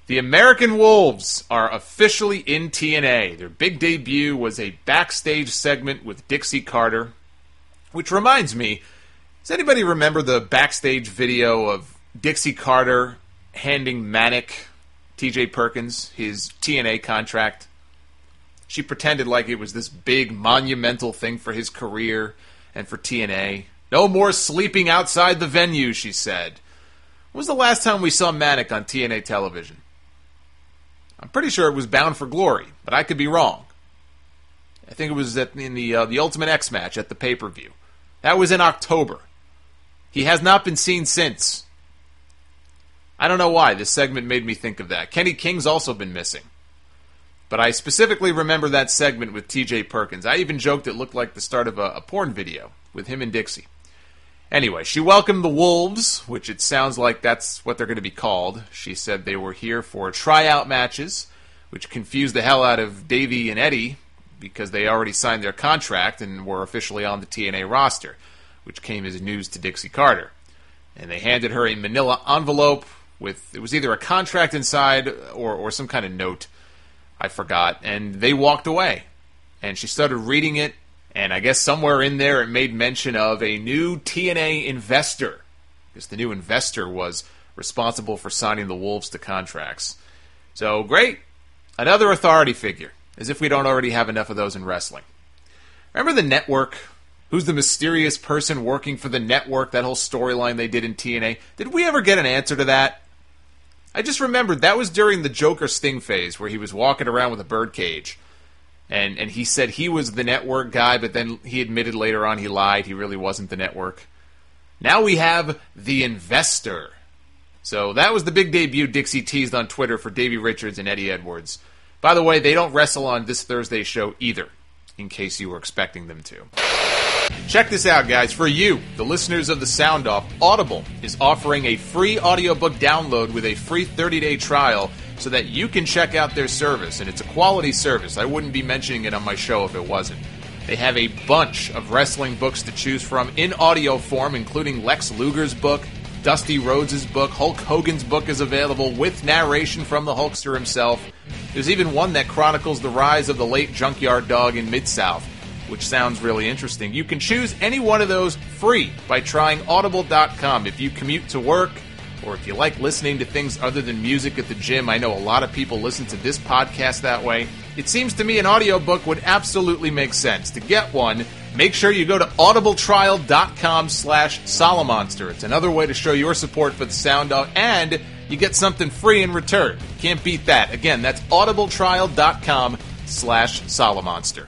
The American Wolves are officially in TNA. Their big debut was a backstage segment with Dixie Carter, which reminds me, does anybody remember the backstage video of Dixie Carter handing Manic, TJ Perkins, his TNA contract? She pretended like it was this big monumental thing for his career and for TNA. No more sleeping outside the venue, she said. When was the last time we saw Manic on TNA television? I'm pretty sure it was Bound for Glory, but I could be wrong. I think it was in the Ultimate X match at the pay-per-view. That was in October. He has not been seen since. I don't know why. This segment made me think of that. Kenny King's also been missing. But I specifically remember that segment with TJ Perkins. I even joked it looked like the start of a porn video with him and Dixie. Anyway, she welcomed the Wolves, which it sounds like that's what they're going to be called. She said they were here for tryout matches, which confused the hell out of Davey and Eddie because they already signed their contract and were officially on the TNA roster, which came as news to Dixie Carter. And they handed her a manila envelope with, it was either a contract inside or some kind of note. I forgot. And they walked away. And she started reading it. And I guess somewhere in there it made mention of a new TNA investor. Because the new investor was responsible for signing the Wolves to contracts. So, great. Another authority figure. As if we don't already have enough of those in wrestling. Remember the network? Who's the mysterious person working for the network? That whole storyline they did in TNA. Did we ever get an answer to that? I just remembered that was during the Joker Sting phase where he was walking around with a birdcage. And he said he was the network guy, but then he admitted later on he lied. He really wasn't the network. Now we have the investor. So that was the big debut Dixie teased on Twitter for Davey Richards and Eddie Edwards. By the way, they don't wrestle on this Thursday show either, in case you were expecting them to. Check this out, guys. For you, the listeners of the Sound Off, Audible is offering a free audiobook download with a free 30-day trial so that you can check out their service. And it's a quality service. I wouldn't be mentioning it on my show if it wasn't. They have a bunch of wrestling books to choose from in audio form, including Lex Luger's book, Dusty Rhodes' book, Hulk Hogan's book is available with narration from the Hulkster himself. There's even one that chronicles the rise of the late Junkyard Dog in Mid-South, which sounds really interesting. You can choose any one of those free by trying Audible.com. If you commute to work, or if you like listening to things other than music at the gym, I know a lot of people listen to this podcast that way. It seems to me an audiobook would absolutely make sense. To get one, make sure you go to audibletrial.com/Solomonster. It's another way to show your support for the Sound Off, and you get something free in return. Can't beat that. Again, that's audibletrial.com/Solomonster.